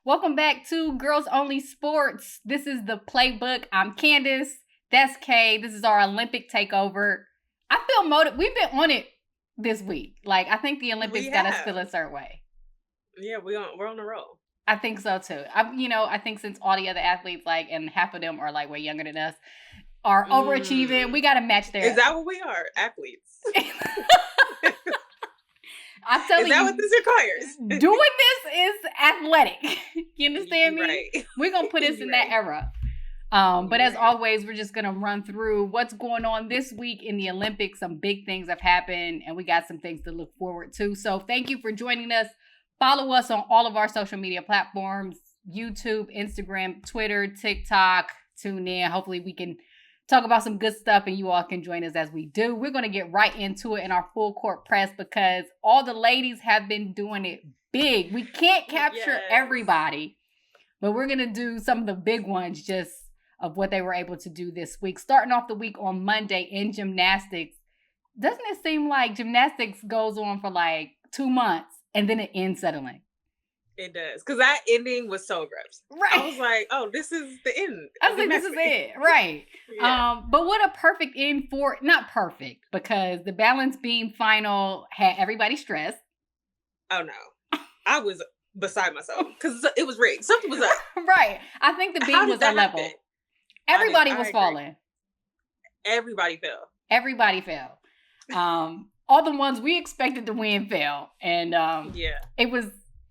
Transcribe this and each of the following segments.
Welcome back to Girls Only Sports. This is the Playbook. I'm Candace. That's Kay. This is our Olympic takeover. I feel motivated. We've been on it this week. Like, I think the Olympics got us feel a certain way. Yeah, we're on the roll. I think so too. I think since all the other athletes, and half of them are way younger than us, are overachieving, we got to match their. Is that what we are? Athletes. I'm telling you. Is that what this requires? Doing this is athletic. You understand me? Right. We're going to put us in that era. But as always, we're just going to run through what's going on this week in the Olympics. Some big things have happened, and we got some things to look forward to. So thank you for joining us. Follow us on all of our social media platforms, YouTube, Instagram, Twitter, TikTok. Tune in. Hopefully we can talk about some good stuff and you all can join us as we do. We're going to get right into it in our full court press because all the ladies have been doing it big. We can't capture everybody, but we're going to do some of the big ones just of what they were able to do this week. Starting off the week on Monday in gymnastics. Doesn't it seem like gymnastics goes on for 2 months and then it ends suddenly? It does. Because that ending was so gross. Right. I was like, oh, this is the end. I was like, this is it. Right. Yeah. But what a perfect end for, not perfect, because the balance beam final had everybody stressed. Oh, no. I was beside myself because it was rigged. Something was up. Right. I think the beam was unlevel. Everybody was falling. Everybody fell. Everybody fell. All the ones we expected to win fell. And it was,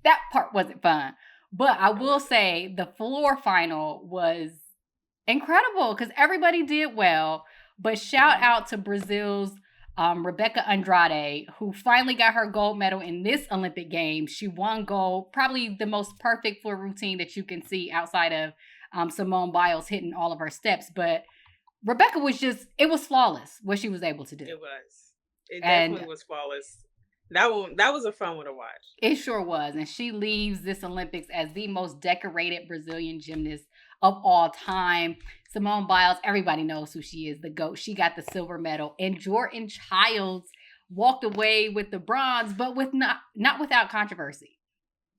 that part wasn't fun. But I will say the floor final was incredible because everybody did well. But shout out to Brazil's Rebecca Andrade, who finally got her gold medal in this Olympic Games. She won gold, probably the most perfect floor routine that you can see outside of Simone Biles hitting all of her steps. But Rebecca was it was flawless what she was able to do. It was. It definitely was flawless. That was a fun one to watch. It sure was. And she leaves this Olympics as the most decorated Brazilian gymnast of all time. Simone Biles, everybody knows who she is, the GOAT. She got the silver medal. And Jordan Childs walked away with the bronze, but with not without controversy.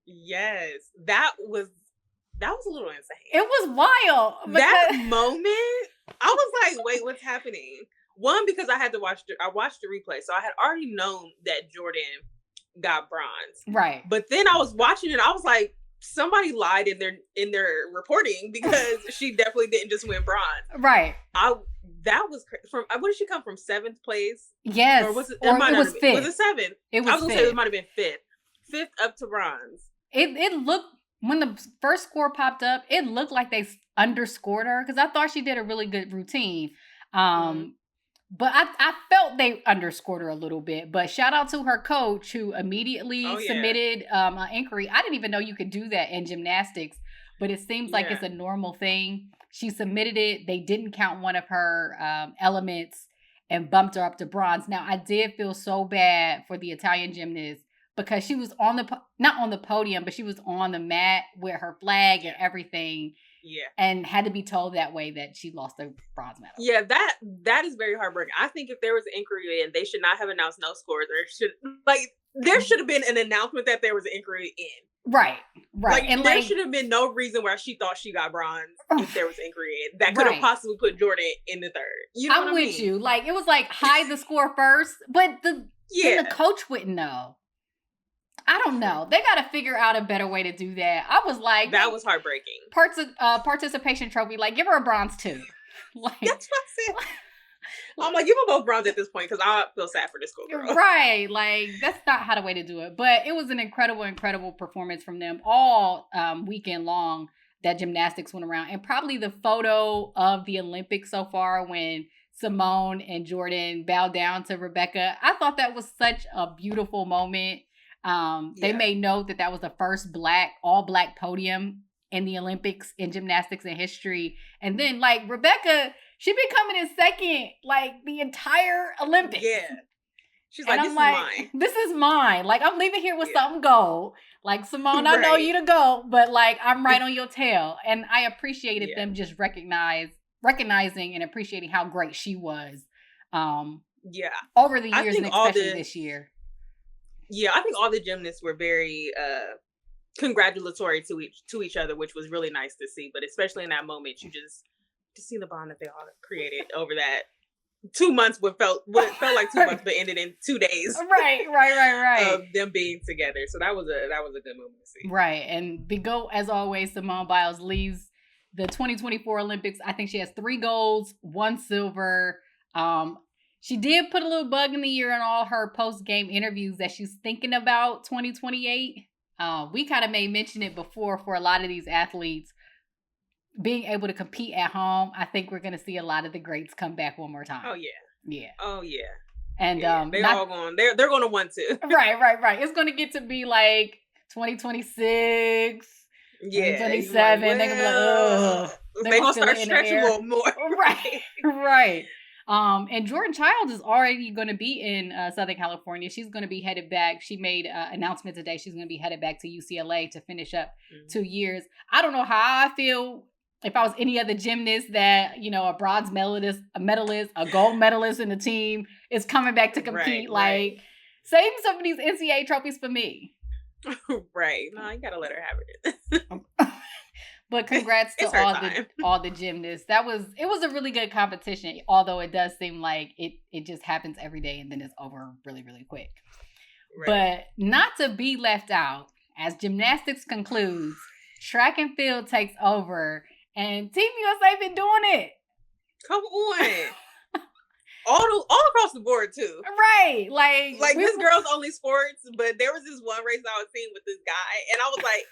Yes. That was a little insane. It was wild. That moment, I was like, wait, what's happening? One, because I watched the replay. So I had already known that Jordan got bronze. Right. But then I was watching it. I was like, somebody lied in their reporting because she definitely didn't just win bronze. Right. That was from, where did she come from? 7th place? Yes. Or was it? Or it was 5th. Was it 7th? It was I was going to say it might have been 5th. 5th up to bronze. It looked, when the first score popped up, it looked like they underscored her because I thought she did a really good routine. But I felt they underscored her a little bit. But shout out to her coach who immediately submitted an inquiry. I didn't even know you could do that in gymnastics, but it seems like it's a normal thing. She submitted it. They didn't count one of her elements and bumped her up to bronze. Now, I did feel so bad for the Italian gymnast because she was not on the podium, but she was on the mat with her flag and everything. Yeah. And had to be told that way that she lost the bronze medal. Yeah, that is very heartbreaking. I think if there was an inquiry in, they should not have announced no scores. There should have been an announcement that there was an inquiry in. Right. And there should have been no reason why she thought she got bronze if there was an inquiry in. That could have possibly put Jordan in the third. You know I'm with you. It was hide the score first, but then the coach wouldn't know. I don't know. They got to figure out a better way to do that. I was like, that was heartbreaking. Participation trophy, give her a bronze too. That's what I said. I'm like, give them both bronze at this point because I feel sad for this girl. Right. That's not how the way to do it. But it was an incredible performance from them all weekend long that gymnastics went around. And probably the photo of the Olympics so far when Simone and Jordan bowed down to Rebecca. I thought that was such a beautiful moment. They made note that was the first all black podium in the Olympics in gymnastics in history. And then Rebecca, she been coming in second, the entire Olympics. Yeah. She's like, this is mine. This is mine. I'm leaving here with something gold. Simone, I know you to go, but I'm right on your tail. And I appreciated them just recognizing and appreciating how great she was. Over the years and especially this year. Yeah, I think all the gymnasts were very congratulatory to each other, which was really nice to see. But especially in that moment, you just to see the bond that they all created over that 2 months. What felt like 2 months, but ended in 2 days. Right. Of them being together. So that was a good moment to see. Right, and the GOAT, as always, Simone Biles leaves the 2024 Olympics. I think she has 3 golds, 1 silver. She did put a little bug in the ear in all her post-game interviews that she's thinking about 2028. We kind of may mention it before for a lot of these athletes being able to compete at home. I think we're going to see a lot of the greats come back one more time. Oh yeah. Yeah. Oh yeah. And they're all going. They're going to want to. Right. It's going to get to be like 2026. Yeah, 2027. They're gonna be like, ugh. They're gonna start stretching a little more. Right. And Jordan Childs is already going to be in Southern California. She's going to be headed back. She made an announcement today. She's going to be headed back to UCLA to finish up 2 years. I don't know how I feel if I was any other gymnast that, a bronze medalist, a gold medalist in the team is coming back to compete. Save some of these NCAA trophies for me. Right. No, you gotta let her have it. But congrats to all the gymnasts. It was a really good competition, although it does seem like it just happens every day and then it's over really, really quick. Right. But not to be left out, as gymnastics concludes, track and field takes over, and Team USA been doing it. Come on. All across the board too. Right. Like this girl's only sports, but there was this one race I was seeing with this guy, and I was like,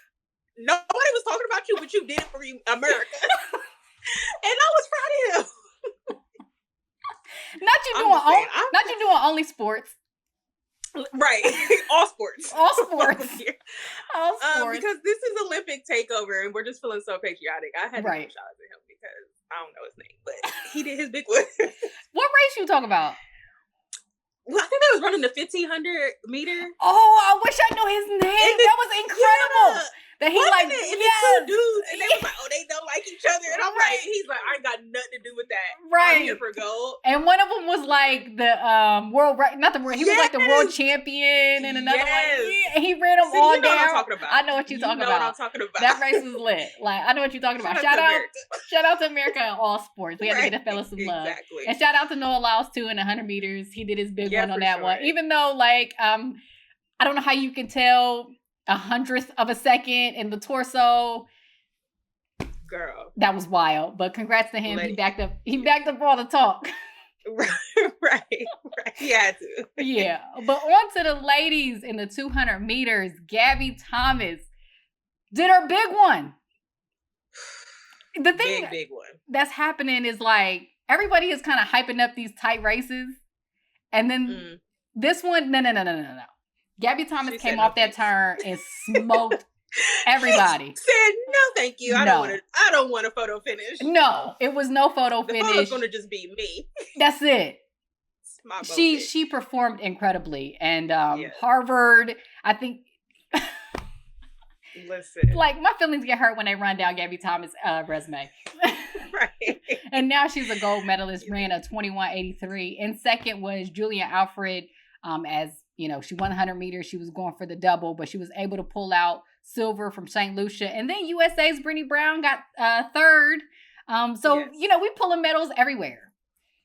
nobody was talking about you, but you did it for America. And I was proud of him. Not you doing only sports. Right. All sports. All sports. Because this is Olympic Takeover and we're just feeling so patriotic. I had to give a shout out to him because I don't know his name, but he did his big one. What race you talking about? Well, I think they was running the 1,500 meter. Oh, I wish I knew his name. That was incredible. Yeah. That he the 2 dudes, and they was like, they don't like each other, and I'm like, he's like, I ain't got nothing to do with that. Right. I'm here for gold. And one of them was like the world, not the world. He was like the world champion, and another one. And he ran them all down. What I'm talking about. I know what you're talking about. What I'm talking about. That race was lit. I know what you're talking about. Shout out to America in all sports. We had to get a fella some love. Exactly. And shout out to Noah Lyles too in the 100 meters. He did his big one on that one. Even though I don't know how you can tell 100th of a second in the torso. Girl. That was wild. But congrats to him. He backed up all the talk. Right. He had to. Yeah. But on to the ladies in the 200 meters. Gabby Thomas did her big one. The thing big one that's happening is everybody is kind of hyping up these tight races. And then this one, no. Gabby Thomas came off that turn and smoked everybody. She said, "No, thank you. I don't want a photo finish." No, it was no photo finish. The photo's going to just be me. That's it. She performed incredibly, and Harvard, I think. Listen, my feelings get hurt when they run down Gabby Thomas' resume. Right. And now she's a gold medalist, ran a 21.83. And second was Julia Alfred, as she won 100 meters. She was going for the double, but she was able to pull out silver from St. Lucia. And then USA's Brittany Brown got third. We pulling medals everywhere.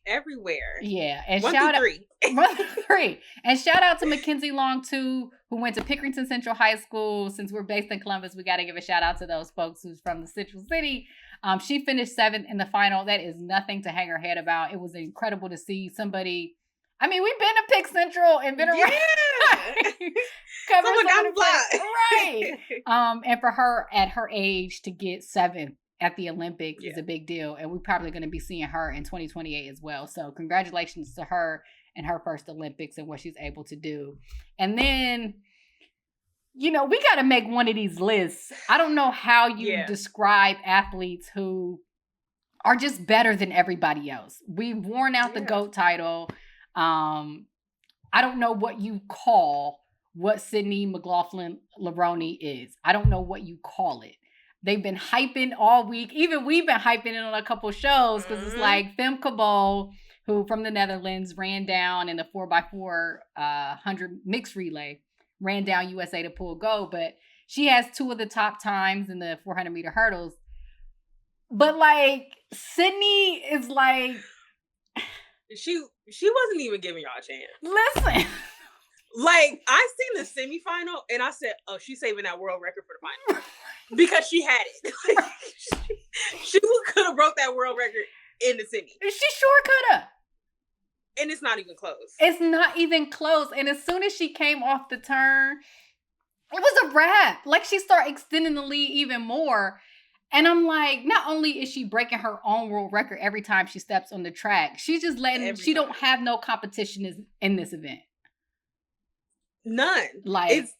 Everywhere. Yeah. And 1 through 3. 1 through 3. And shout out to Mackenzie Long, too, who went to Pickerington Central High School. Since we're based in Columbus, we got to give a shout out to those folks who's from the Central City. She finished 7th in the final. That is nothing to hang her head about. It was incredible to see somebody. I mean, we've been to Pick Central and been around. Someone got fly. Right. And for her at her age to get 7th at the Olympics is a big deal. And we're probably going to be seeing her in 2028 as well. So congratulations to her and her first Olympics and what she's able to do. And then, we got to make one of these lists. I don't know how you describe athletes who are just better than everybody else. We've worn out the GOAT title. I don't know what you call what Sydney McLaughlin-Levrone is. I don't know what you call it. They've been hyping all week. Even we've been hyping it on a couple shows because it's like Femke Bol, who from the Netherlands ran down in the 4x4 100 mixed relay, ran down USA to pull gold. But She has 2 of the top times in the 400-meter hurdles. But like Sydney is like, she wasn't even giving y'all a chance. Listen. Like, I seen the semifinal and I said, oh, she's saving that world record for the final. Because she had it. Like, she could have broke that world record in the semi. She sure could have. And it's not even close. It's not even close. And as soon as she came off the turn, it was a wrap. Like, she started extending the lead even more. And I'm like, not only is she breaking her own world record every time she steps on the track, she's just she don't have no competition in this event. None. Like, it's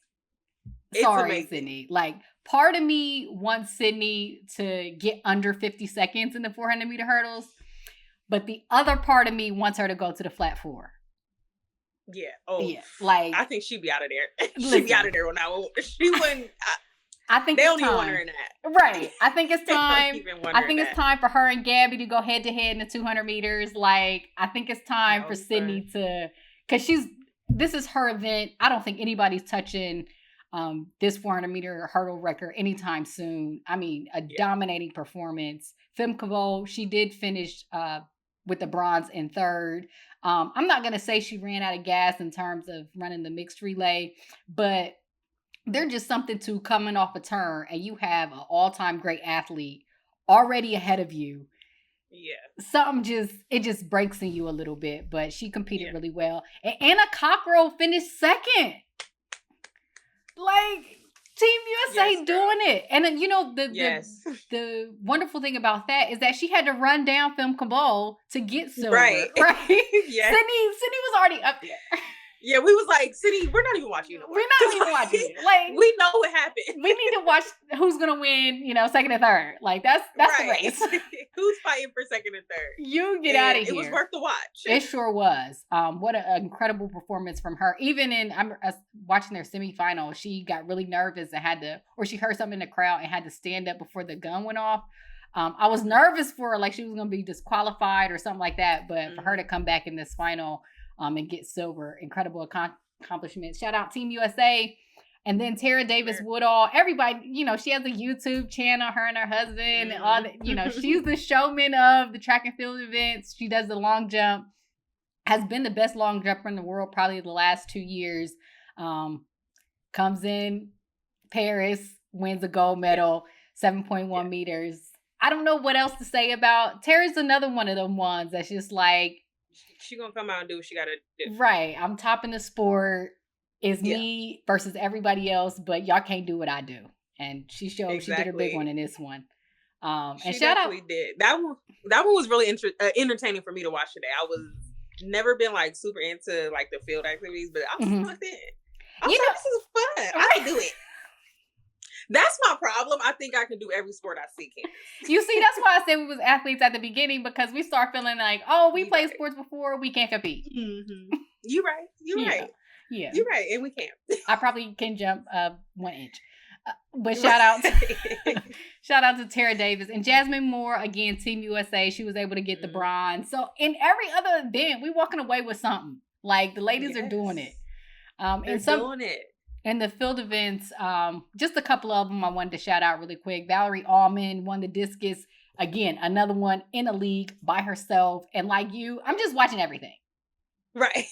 sorry, amazing. Sydney. Like, part of me wants Sydney to get under 50 seconds in the 400-meter hurdles, but the other part of me wants her to go to the flat 4. Yeah. Oh, yeah. Like, I think she'd be out of there. She'd be out of there when she wouldn't. I think they don't even want her in that. Right. I think it's time. It's time for her and Gabby to go head to head in the 200 meters. Like, I think it's time for Sydney to, because this is her event. I don't think anybody's touching this 400-meter hurdle record anytime soon. I mean, dominating performance. Femke, she did finish with the bronze in third. I'm not going to say she ran out of gas in terms of running the mixed relay, but there's just something to coming off a turn and you have an all-time great athlete already ahead of you. Yeah. Something just breaks in you a little bit, but she competed really well. And Anna Cockrell finished second. Like, Team USA doing it. And then, the wonderful thing about that is that she had to run down Femke Bol to get silver. Right? Yeah. Sydney was already up there. Yeah, we was like, Sydney, we're not even watching you. We're not even watching it. Like, we know what happened. We need to watch who's gonna win, second and third. Like, that's the race. Who's fighting for second and third? You get out of here. It was worth the watch. It sure was. What an incredible performance from her. Even I'm watching their semifinal, she got really nervous and she heard something in the crowd and had to stand up before the gun went off. I was nervous for her, like she was gonna be disqualified or something like that. But for her to come back in this final and get silver, incredible accomplishment. Shout out Team USA. And then Tara Davis Woodall, everybody, she has a YouTube channel, her and her husband, and all that, she's the showman of the track and field events. She does the long jump, has been the best long jumper in the world probably the last 2 years. Comes in Paris, wins a gold medal, 7.1 meters. I don't know what else to say about Tara's another one of them ones that's just like, she gonna come out and do what she gotta do. Right. I'm topping the sport. It's me versus everybody else, but y'all can't do what I do. And she showed she did her big one in this one. And shout out. Did. That one was really entertaining for me to watch today. I was never been like super into like the field activities, but I was like, this is fun. I can do it. That's my problem. I think I can do every sport I see. You see, that's why I said we was athletes at the beginning, because we start feeling like, oh, we played sports before, we can't compete. Mm-hmm. You're right. Yeah. You're right, and we can't. I probably can jump 1 inch. But shout out to Tara Davis and Jasmine Moore, again, Team USA. She was able to get the bronze. So in every other event, we walking away with something. Like, the ladies are doing it. Doing it. And the field events, just a couple of them I wanted to shout out really quick. Valerie Allman won the discus. Again, another one in a league by herself. And like you, I'm just watching everything. Right.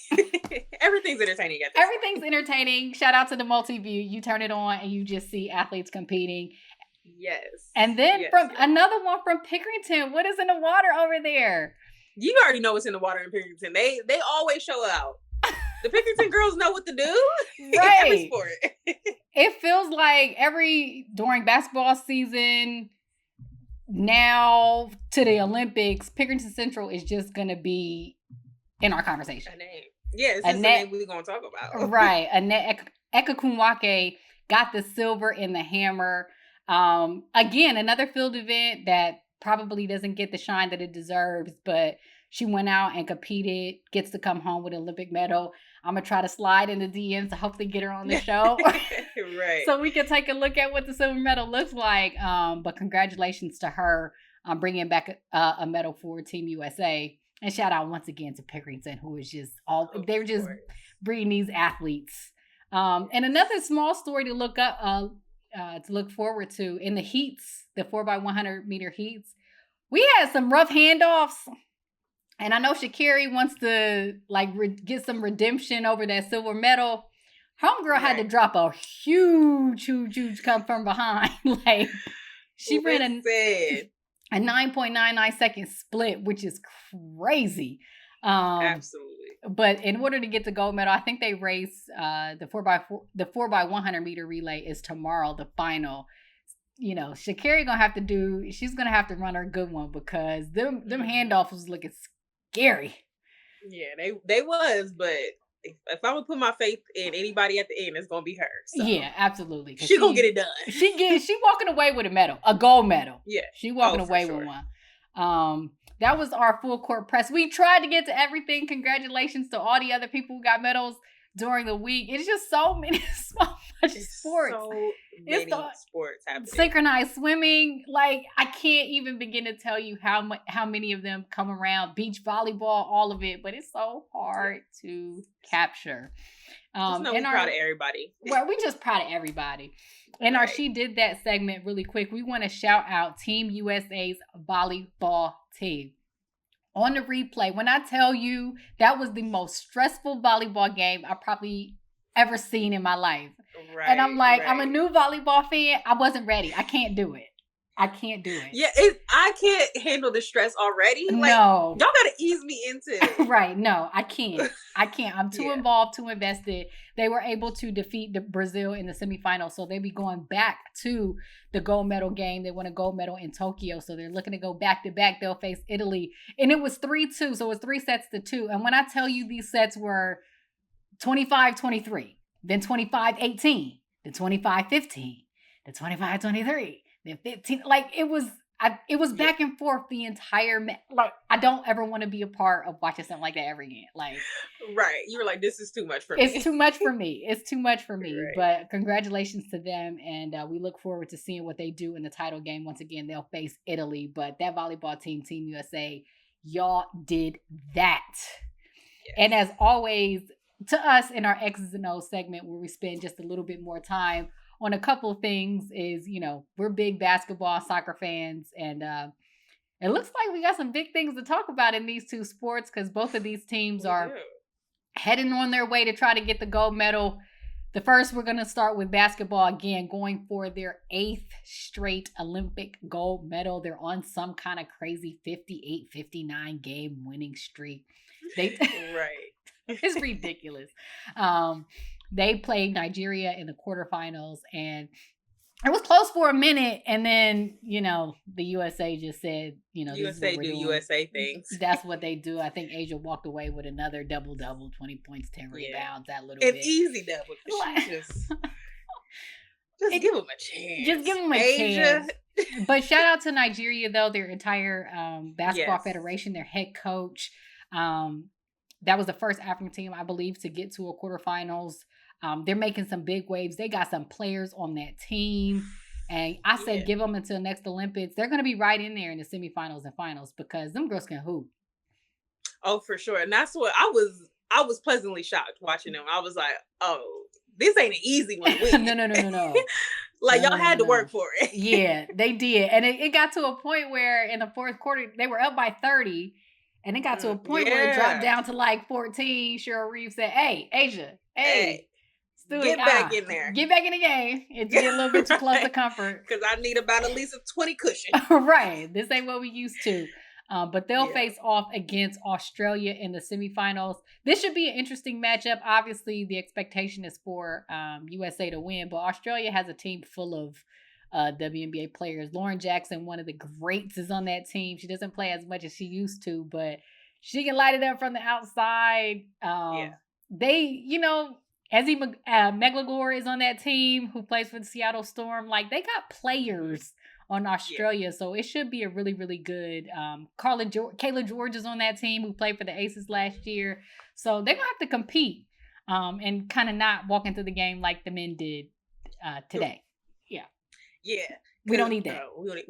Everything's entertaining. Everything's entertaining. Shout out to the multi-view. You turn it on and you just see athletes competing. Yes. And then another one from Pickerington. What is in the water over there? You already know what's in the water in Pickerington. They always show out. The Pickerington girls know what to do. Right. Every sport. It feels like during basketball season, now to the Olympics, Pickerington Central is just going to be in our conversation. A name. Yeah, it's just a name we're going to talk about. Right. Annette Ekakunwake got the silver in the hammer. Again, another field event that probably doesn't get the shine that it deserves, but she went out and competed, gets to come home with an Olympic medal. I'm going to try to slide in the DMs to hopefully get her on the show. Right. So we can take a look at what the silver medal looks like. But congratulations to her on bringing back a medal for Team USA. And shout out once again to Pickerington, who is just they're just breeding these athletes. And another small story to look up, to look forward to. In the heats, the 4x100 meter heats, we had some rough handoffs. And I know Sha'Carri wants to get some redemption over that silver medal. Homegirl had to drop a huge come from behind. Like she ran a 9.99 second split, which is crazy. Absolutely. But in order to get the gold medal, I think they race the 4x100 meter relay is tomorrow, the final. You know, Sha'Carri she's gonna have to run her good one because them handoffs was looking scary. Yeah, they was, but if I would put my faith in anybody at the end, it's gonna be her. So. Yeah, absolutely. She gonna get it done. She walking away with a medal, a gold medal. Yeah, she walking away with one. That was our full court press. We tried to get to everything. Congratulations to all the other people who got medals during the week. It's just so many sports. So many sports happening. Synchronized swimming. Like, I can't even begin to tell you how many of them come around. Beach volleyball, all of it. But it's so hard to capture. Just know we're proud of everybody. Well, we just proud of everybody. And our She Did That segment really quick. We want to shout out Team USA's volleyball team. On the replay, when I tell you that was the most stressful volleyball game I probably ever seen in my life. Right, and I'm like, I'm a new volleyball fan. I wasn't ready. I can't do it. Yeah, I can't handle the stress already. Like, no. Y'all gotta ease me into it. Right. No, I can't. I'm too involved, too invested. They were able to defeat Brazil in the semifinals, so they'll be going back to the gold medal game. They won a gold medal in Tokyo, so they're looking to go back to back. They'll face Italy, and it was 3-2, so it was 3 sets to 2. And when I tell you these sets were 25-23, then 25-18, then 25-15, then 25-23. Then 15, like it was back and forth the entire like I don't ever want to be a part of watching something like that ever again. Like, right, you were like, this is too much for me. It's too much for me. It's too much for me. Right. But congratulations to them, and we look forward to seeing what they do in the title game. Once again, they'll face Italy, but that volleyball team, Team USA, y'all did that. Yes. And as always, to us in our X's and O's segment, where we spend just a little bit more time on a couple of things, is, you know, we're big basketball, soccer fans, and it looks like we got some big things to talk about in these two sports because both of these teams are heading on their way to try to get the gold medal. The first, we're going to start with basketball again, going for their 8th straight Olympic gold medal. They're on some kind of crazy 58-59 game winning streak. Right. It's ridiculous. They played Nigeria in the quarterfinals, and it was close for a minute. And then, you know, the USA just said, you know, USA do USA things. That's what they do. I think Asia walked away with another double-double, 20 points, 10 rebounds, that little bit. An easy double. Just give them a chance. Just give them a chance. But shout out to Nigeria, though, their entire basketball federation, their head coach. That was the first African team, I believe, to get to a quarterfinals. They're making some big waves. They got some players on that team. And I said, give them until next Olympics. They're going to be right in there in the semifinals and finals because them girls can hoop. Oh, for sure. And that's what I was pleasantly shocked watching them. I was like, oh, this ain't an easy one to win. No. Like, y'all had to work for it. Yeah, they did. And it got to a point where in the fourth quarter, they were up by 30. And it got to a point where it dropped down to like 14. Cheryl Reeves said, hey, Asia, hey. Get back in there. Get back in the game. It's getting a little bit too close to comfort. Because I need about at least a 20 cushion. Right. This ain't what we used to. But they'll face off against Australia in the semifinals. This should be an interesting matchup. Obviously, the expectation is for USA to win. But Australia has a team full of WNBA players. Lauren Jackson, one of the greats, is on that team. She doesn't play as much as she used to, but she can light it up from the outside. They, you know, Ezzie Meglagore is on that team who plays for the Seattle Storm. Like, they got players on Australia, so it should be a really, really good. Kayla George is on that team who played for the Aces last year. So they're going to have to compete and kind of not walk into the game like the men did today. Yeah. We don't need that. Honestly,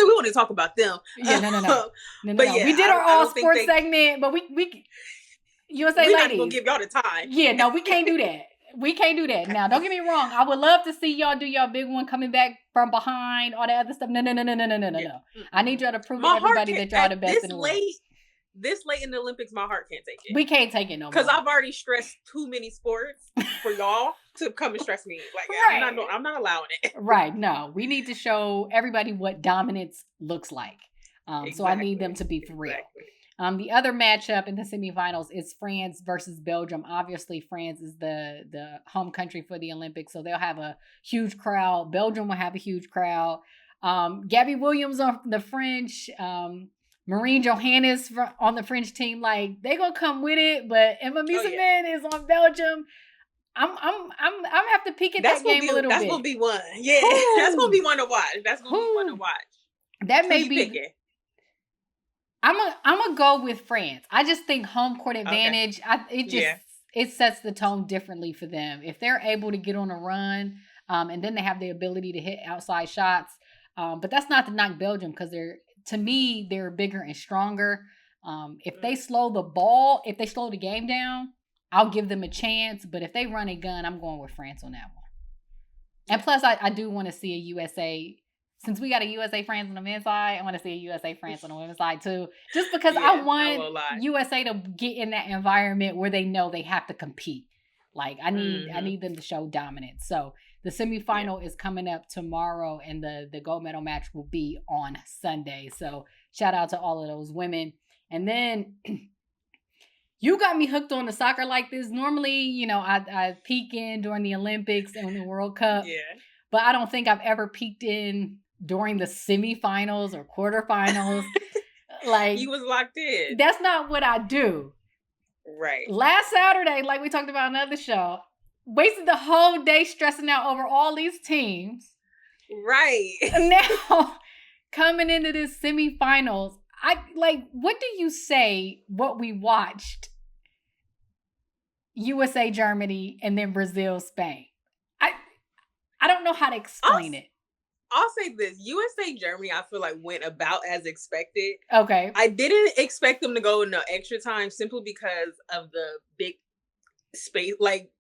we want to talk about them. Yeah, no. But yeah, we did our all sports segment, but we USA we're ladies. We're not going to give y'all the time. Yeah, no, we can't do that. We can't do that. Now, don't get me wrong. I would love to see y'all do y'all big one coming back from behind, all that other stuff. No. I need y'all to prove to everybody that y'all the best in the world. This late in the Olympics, my heart can't take it. We can't take it no more. Because I've already stressed too many sports for y'all to come and stress me. Like, right. I'm not allowing it. Right. No, we need to show everybody what dominance looks like. Exactly. So I need them to be for real. Exactly. The other matchup in the semifinals is France versus Belgium. Obviously, France is the home country for the Olympics, so they'll have a huge crowd. Belgium will have a huge crowd. Gabby Williams on the French, Marine Johannes on the French team, like they gonna come with it. But Emma Mieseman is on Belgium. I'm have to peek at that game a little bit. That's gonna be one. Yeah, that's gonna be one to watch. That's gonna be one to watch. That may be. Picking? I'm gonna go with France. I just think home court advantage. Okay. It sets the tone differently for them if they're able to get on a run, and then they have the ability to hit outside shots. But that's not to knock Belgium because they're bigger and stronger. If they slow the game down, I'll give them a chance. But if they run a gun, I'm going with France on that one. And plus, I do want to see a USA. Since we got a USA France on the men's side, I want to see a USA France on the women's side too. Just because I want USA to get in that environment where they know they have to compete. Like I need them to show dominance. So the semifinal is coming up tomorrow, and the gold medal match will be on Sunday. So shout out to all of those women. And then you got me hooked on the soccer like this. Normally, I peek in during the Olympics and the World Cup. Yeah. But I don't think I've ever peeked in during the semifinals or quarterfinals. Like you was locked in. That's not what I do. Right. Last Saturday, like we talked about on another show, wasted the whole day stressing out over all these teams. Right. Now, coming into this semifinals, what do you say what we watched? USA, Germany, and then Brazil, Spain. I don't know how to explain it. I'll say this. USA, Germany, I feel like went about as expected. Okay. I didn't expect them to go in no extra time simply because of the big space. Like,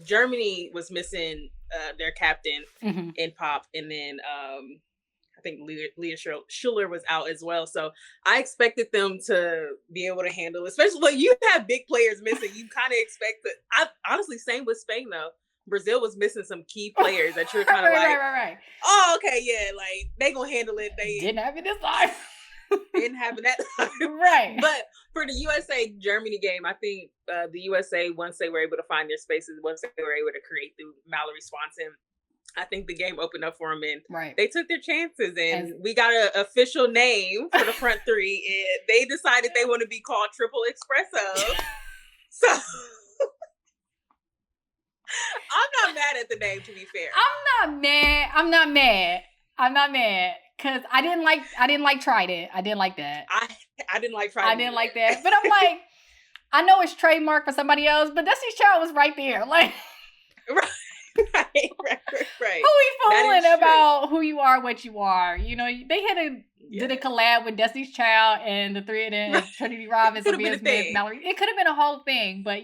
Germany was missing their captain in Pop. And then I think Leah Schuler was out as well. So I expected them to be able to handle, especially when you have big players missing. You kind of expect that. Honestly, same with Spain, though. Brazil was missing some key players that you're kind of right. Oh, okay, yeah, like they gonna handle it. They didn't have it this time. Didn't have it that time. Right. But for the USA Germany game, I think the USA, once they were able to find their spaces, once they were able to create through Mallory Swanson, I think the game opened up for them, and they took their chances. And we got an official name for the front three, and they decided they want to be called Triple Espresso. So. I'm not mad at the name, to be fair. I'm not mad. Cause I didn't like Trident. I didn't like that. I didn't like Trident. I didn't like that. But I'm like, I know it's trademark for somebody else, but Destiny's Child was right there. Like right. Who we fooling about who you are, what you are? They did a collab with Destiny's Child and the three of them, Trinity Robbins, Sophia Smith, Mallory. It could have been a whole thing, but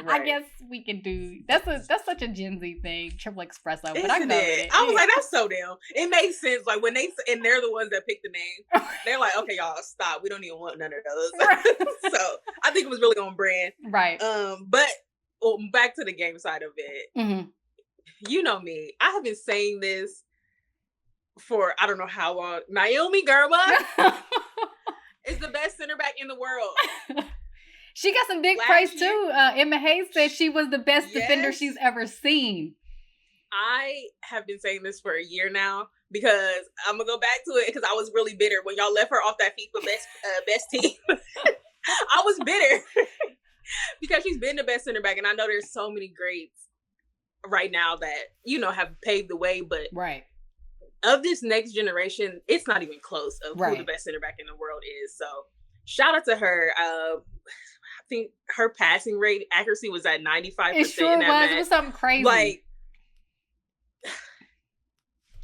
I guess we can do that's such a Gen Z thing, Triple Espresso. But I know it. I was like, that's so damn. It makes sense. Like when they're the ones that picked the name. They're like, okay, y'all, stop. We don't even want none of those. Right. So I think it was really on brand. Right. But back to the game side of it. Mm-hmm. You know me. I have been saying this for I don't know how long. Naomi Gerba is the best center back in the world. She got some big praise too. Emma Hayes said she was the best defender she's ever seen. I have been saying this for a year now because I'm gonna go back to it because I was really bitter when y'all left her off that FIFA best team. I was bitter because she's been the best center back, and I know there's so many greats right now that have paved the way, but of this next generation, it's not even close of who the best center back in the world is. So shout out to her. I think her passing rate accuracy was at 95%. It sure was. It was something crazy. Like,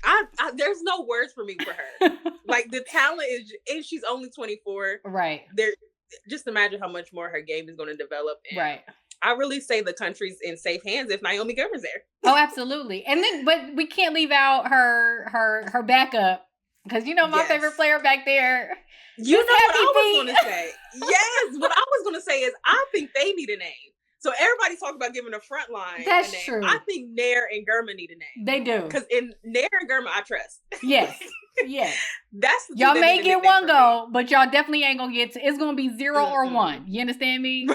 I there's no words for me for her. Like the talent is, and she's only 24. Right. Just imagine how much more her game is going to develop. And I really say the country's in safe hands if Naomi Gurman's there. Oh, absolutely. And then, but we can't leave out her backup, because my favorite player back there. You know what I was going to say? Yes, what I was going to say is I think they need a name. So everybody's talking about giving a front line. That's a name. true. I think Nair and Gurman need a name. They do. Because in Nair and Gurman, I trust. Yes. Yes. That's y'all may get one goal, but y'all definitely ain't gonna get it's gonna be 0 or 1. You understand me?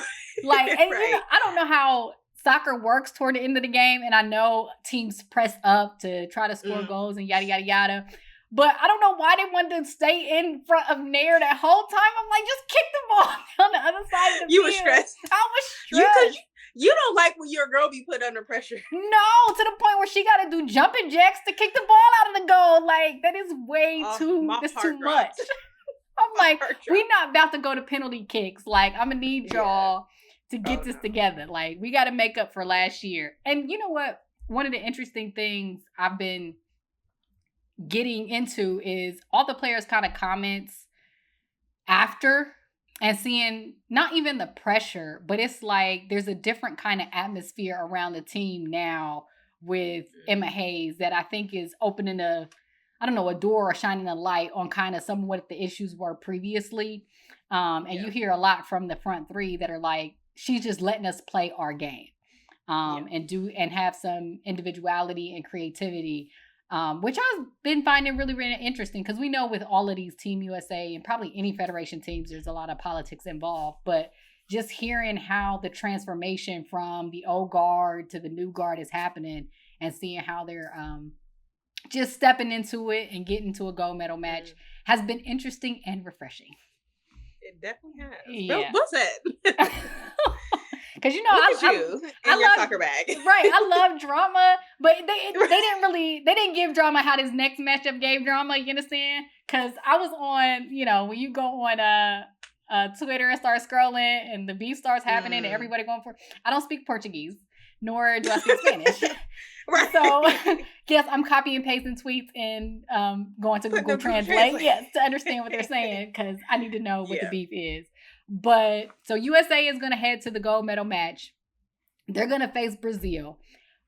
Like, and right. I don't know how soccer works toward the end of the game, and I know teams press up to try to score goals and yada yada yada. But I don't know why they wanted to stay in front of Nair that whole time. I'm like, just kick the ball on the other side of the field. You were stressed. I was stressed. You don't like when your girl be put under pressure. No, to the point where she got to do jumping jacks to kick the ball out of the goal. Like, that is way too much. I'm like, we're not about to go to penalty kicks. Like, I'm going to need y'all to get this together. Like, we got to make up for last year. And you know what? One of the interesting things I've been getting into is all the players' kind of comments after, and seeing not even the pressure, but it's like there's a different kind of atmosphere around the team now with Emma Hayes that I think is opening a door or shining a light on kind of some of what the issues were previously. And you hear a lot from the front three that are like, she's just letting us play our game and have some individuality and creativity. Which I've been finding really, really interesting, because we know with all of these Team USA and probably any federation teams, there's a lot of politics involved. But just hearing how the transformation from the old guard to the new guard is happening, and seeing how they're just stepping into it and getting to a gold medal match has been interesting and refreshing. It definitely has. Yeah. What's that? Because I love soccer bag. Right, I love drama, but they didn't give drama how this next matchup gave drama. You understand? Because I was on, when you go on Twitter and start scrolling and the beef starts happening and everybody going for. I don't speak Portuguese, nor do I speak Spanish. Right. So yes, I'm copy and pasting tweets and going to Google Translate, to understand what they're saying, because I need to know what the beef is. But so USA is going to head to the gold medal match. They're going to face Brazil.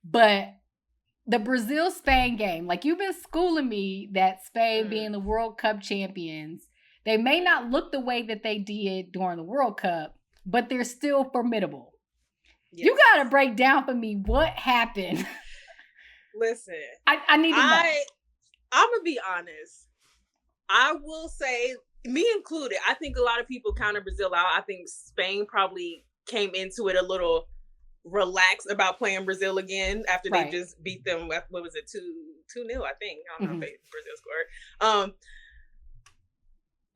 But the Brazil-Spain game, like, you've been schooling me that Spain being the World Cup champions, they may not look the way that they did during the World Cup, but they're still formidable. Yes. You got to break down for me what happened. Listen. I need to know. I'm going to be honest. I will say, me included, I think a lot of people counted Brazil out. I think Spain probably came into it a little relaxed about playing Brazil again after they just beat them. What was it, 2-0? I think. I don't know if Brazil scored.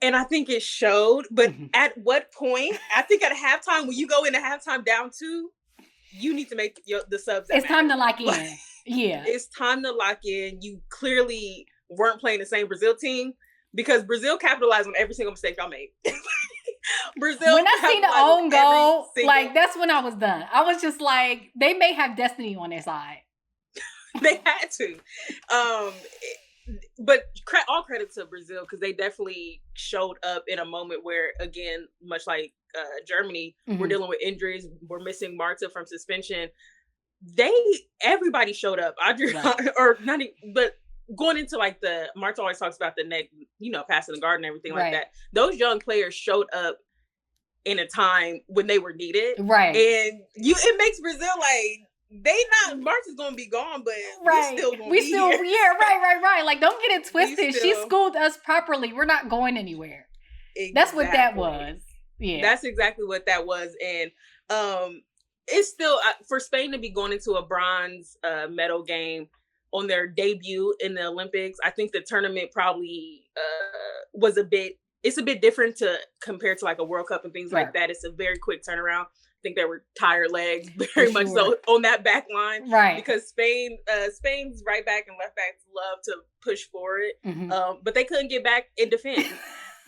And I think it showed. But at what point? I think at halftime, when you go into halftime down 2, you need to make the subs. It's time to lock in. Yeah, it's time to lock in. You clearly weren't playing the same Brazil team, because Brazil capitalized on every single mistake y'all made. Brazil. When I seen the own goal, like, that's when I was done. I was just like, they may have destiny on their side. They had to. But all credit to Brazil, because they definitely showed up in a moment where, again, much like Germany, we're dealing with injuries. We're missing Marta from suspension. Everybody showed up. But going into like Marta always talks about the neck, passing the guard and everything like that. Those young players showed up in a time when they were needed. Right. And it makes Brazil like, Marta's gonna be gone, but we still gonna be here. Yeah, right. Like, don't get it twisted. She schooled us properly. We're not going anywhere. Exactly. That's what that was. Yeah. That's exactly what that was. And it's still, for Spain to be going into a bronze medal game on their debut in the Olympics, I think the tournament probably was it's a bit different compared to like a World Cup and things like that. It's a very quick turnaround. I think there were tired legs very much so on that back line. Right. Because Spain's right back and left backs love to push forward. But they couldn't get back and defend.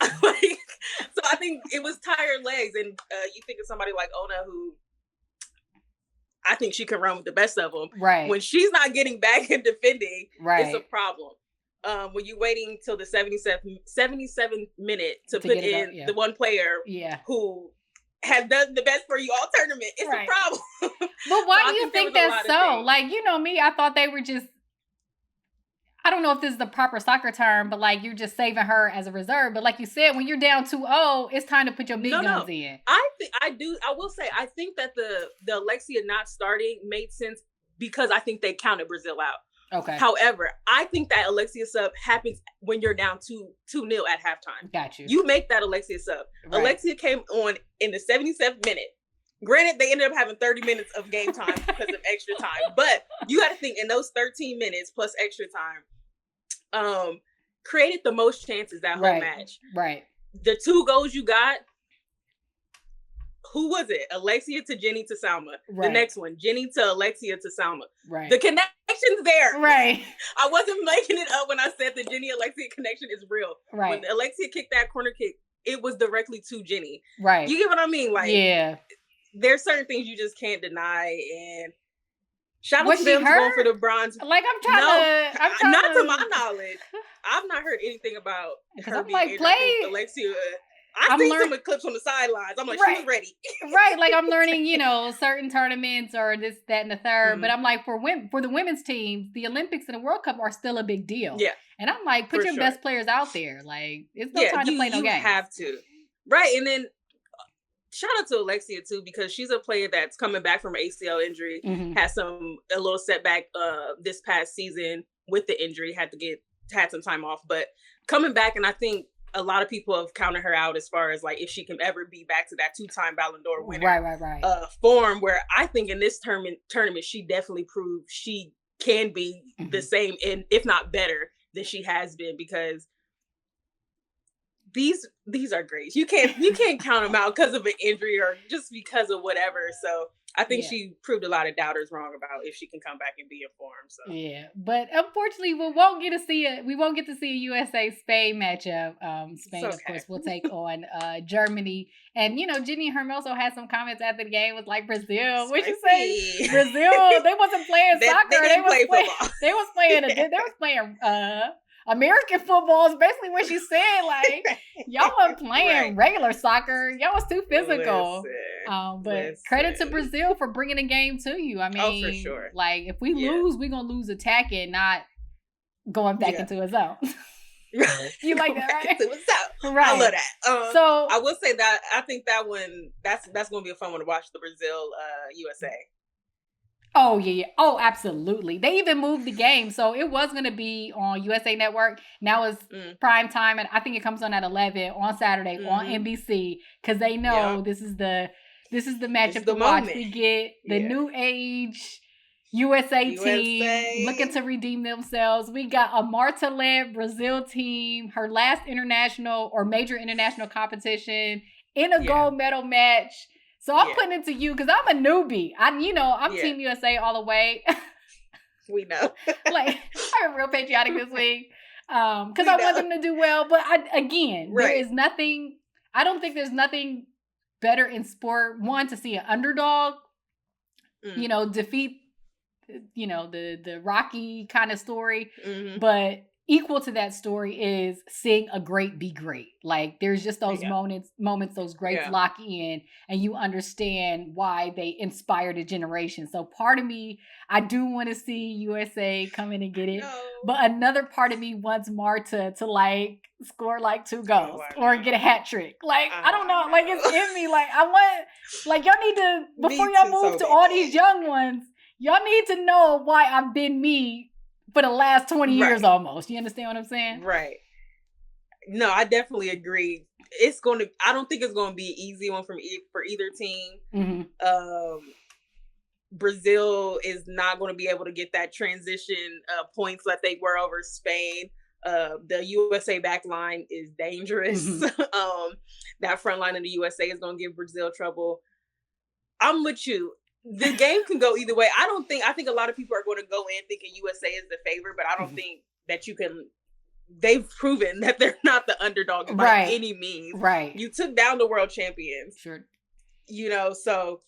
So I think it was tired legs. And you think of somebody like Ona, who I think she can run with the best of them. Right. When she's not getting back and defending, it's a problem. When you're waiting till the 77th minute to put in the one player who has done the best for you all tournament. It's a problem. But why do you think that's so? Like, you know me, I thought they were just, I don't know if this is the proper soccer term, but like you're just saving her as a reserve. But like you said, when you're down 2-0, it's time to put your big guns in. I will say, I think that the Alexia not starting made sense because I think they counted Brazil out. Okay. However, I think that Alexia sub happens when you're down 2-0 at halftime. Got you. You make that Alexia sub. Right. Alexia came on in the 77th minute. Granted, they ended up having 30 minutes of game time because of extra time. But you got to think in those 13 minutes plus extra time, created the most chances that whole match. Right. The 2 goals you got, who was it? Alexia to Jenny to Salma. Right. The next one, Jenny to Alexia to Salma. Right. The connection's there. Right. I wasn't making it up when I said the Jenny Alexia connection is real. Right. When Alexia kicked that corner kick, it was directly to Jenny. Right. You get what I mean? Like, yeah. There's certain things you just can't deny. And shout out to them going for the bronze. Like, not to my knowledge. I've not heard anything about her being like, play Alexia. I see some clips on the sidelines. I'm like, she was ready. Right. Like, I'm learning, certain tournaments or this, that, and the third. Mm-hmm. But I'm like, for the women's teams, the Olympics and the World Cup are still a big deal. Yeah. And I'm like, put your best players out there. Like, it's no time to play no games. You have to. Right. And then shout out to Alexia, too, because she's a player that's coming back from an ACL injury. Mm-hmm. Had a little setback this past season with the injury. Had some time off. But coming back, and I think a lot of people have counted her out as far as like if she can ever be back to that 2-time Ballon d'Or winner right. Form, where I think in this tournament she definitely proved she can be the same and if not better than she has been, because these are great. You can't count them out because of an injury or just because of whatever. So I think she proved a lot of doubters wrong about if she can come back and be in form. So yeah, but unfortunately, we won't get to see a USA Spain matchup. Spain, of course, will take on Germany, and Jenny Hermoso had some comments after the game. Was like, Brazil. What you say? Brazil? They wasn't playing soccer. They was playing American football is basically what she said. Like, y'all weren't playing regular soccer. Y'all was too physical. But credit to Brazil for bringing the game to you. I mean, for sure. Like, if we lose, we're going to lose attacking, not going back into a zone. You like that, right? Right. I love that. So I will say that I think that one, that's going to be a fun one to watch, the Brazil USA. Oh, yeah. Oh, absolutely. They even moved the game. So it was going to be on USA Network. Now it's prime time. And I think it comes on at 11 on Saturday on NBC. Because they know this is the matchup to watch. We get the new age USA team looking to redeem themselves. We got a Marta-led Brazil team. Her last international or major international competition in a gold medal match. So I'm putting it to you because I'm a newbie. I'm Team USA all the way. We know. Like, I'm real patriotic this week because I want them to do well. But there is nothing. I don't think there's nothing better in sport. One, to see an underdog, defeat, the Rocky kind of story. Mm-hmm. But equal to that story is seeing a great be great. Like, there's just those moments, those greats lock in, and you understand why they inspired a generation. So part of me, I do want to see USA come in and get it. No. But another part of me wants Marta to like score like 2 goals or get a hat trick. Like, I don't know. Like, it's in me. Like, I want, like, y'all need to, before y'all move to all these young ones, y'all need to know why I've been me for the last 20 years almost. You understand what I'm saying? Right. No, I definitely agree. I don't think it's going to be an easy one for either team. Mm-hmm. Brazil is not going to be able to get that transition points that they were over Spain. The USA back line is dangerous. Mm-hmm. That front line of the USA is going to give Brazil trouble. I'm with you. The game can go either way. I think a lot of people are going to go in thinking USA is the favorite, but I don't think that you can. They've proven that they're not the underdog by any means. Right. You took down the world champions. Sure. So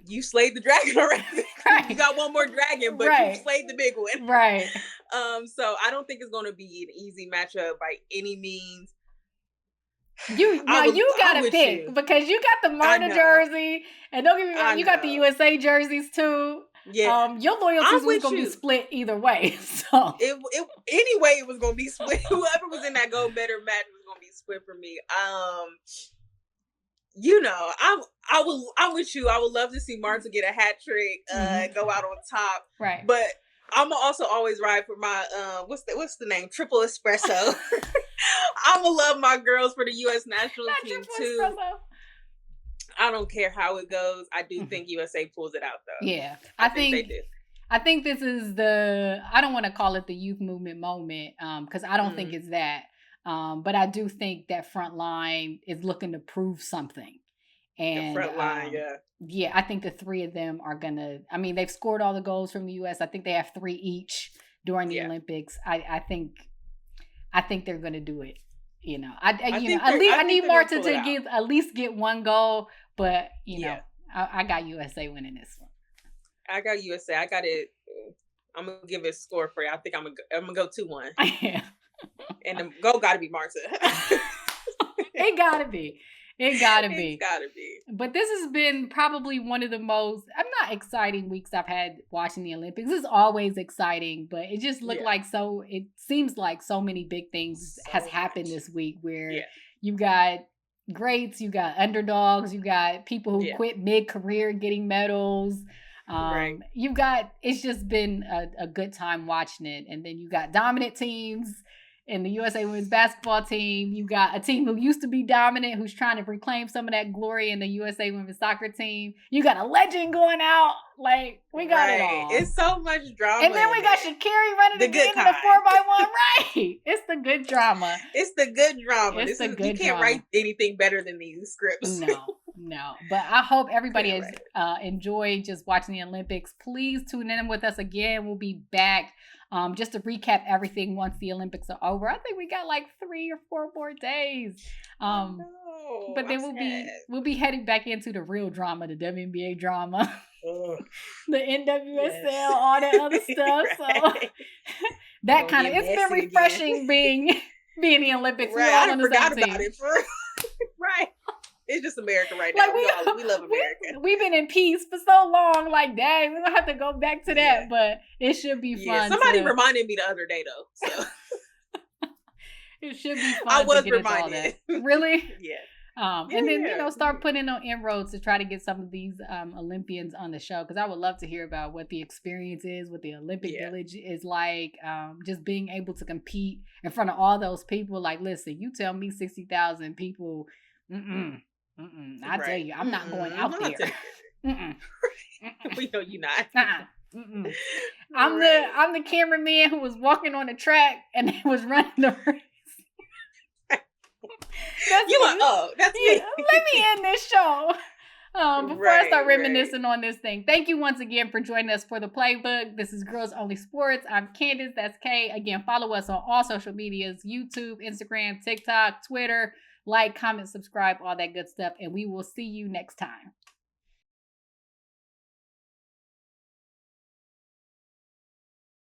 you slayed the dragon already. Right. You got one more dragon, but you slayed the big one. Right. So I don't think it's going to be an easy matchup by any means. You gotta pick because you got the Marta jersey, and don't get me wrong, you got the USA jerseys too. Yeah, your loyalties was gonna be split either way. So anyway, it was gonna be split. Whoever was in that Go Better match was gonna be split for me. I'm with you. I would love to see Marta get a hat trick, go out on top. Right. But I'm also always ride for my what's the name? Triple espresso. I'm gonna love my girls for the U.S. national team too. Espresso. I don't care how it goes. I do think USA pulls it out though. Yeah, I think they do. I think this is I don't want to call it the youth movement moment because I don't think it's that. But I do think that front line is looking to prove something. And the front line, yeah, I think the three of them are gonna. I mean, they've scored all the goals from the U.S. I think they have 3 each during the Olympics. I think they're gonna do it. You know, I need Marta to at least get 1 goal, but you know, I got USA winning this one. I got USA. I got it. I'm gonna give it a score for you. I think I'm gonna go 2-1. Yeah. And the goal got to be Marta. It gotta be. It gotta be. It's gotta be. But this has been probably one of the most, I'm not exciting weeks I've had watching the Olympics. It's always exciting, but it just looked like it seems like so many big things has happened this week where you got greats, you got underdogs, you got people who quit mid-career getting medals. You got, it's just been a good time watching it. And then you got dominant teams in the USA women's basketball team. You got a team who used to be dominant, who's trying to reclaim some of that glory in the USA women's soccer team. You got a legend going out. Like, we got it all. It's so much drama. And then we got Sha'Carri running the good in the 4x1. Right. It's the good drama. It's the good drama. You can't drama. write anything better than these scripts. No. But I hope everybody has enjoyed just watching the Olympics. Please tune in with us again. We'll be back. Just to recap everything once the Olympics are over. I think we got like 3 or 4 more days. But then we'll be heading back into the real drama, the WNBA drama, the NWSL, all that other stuff. So that kind of, it's been refreshing being the Olympics. Right, I forgot about it. Right. It's just America right now. We love America. We've been in peace for so long. Like, dang, we're going to have to go back to that. But it should be fun. Somebody reminded me the other day, though. So. It should be fun. I was to get reminded. Into all that. Really? Yeah. And then, start putting on inroads to try to get some of these Olympians on the show. Because I would love to hear about what the experience is, what the Olympic Village is like. Just being able to compete in front of all those people. Like, listen, you tell me 60,000 people, I tell you, I'm not going out there. We know you're not. I'm the cameraman who was walking on the track and was running the race. That's me. Let me end this show. Before I start reminiscing on this thing. Thank you once again for joining us for the Playbook. This is Girls Only Sports. I'm Candace. That's Kay. Again, follow us on all social medias: YouTube, Instagram, TikTok, Twitter. Like, comment, subscribe, all that good stuff. And we will see you next time.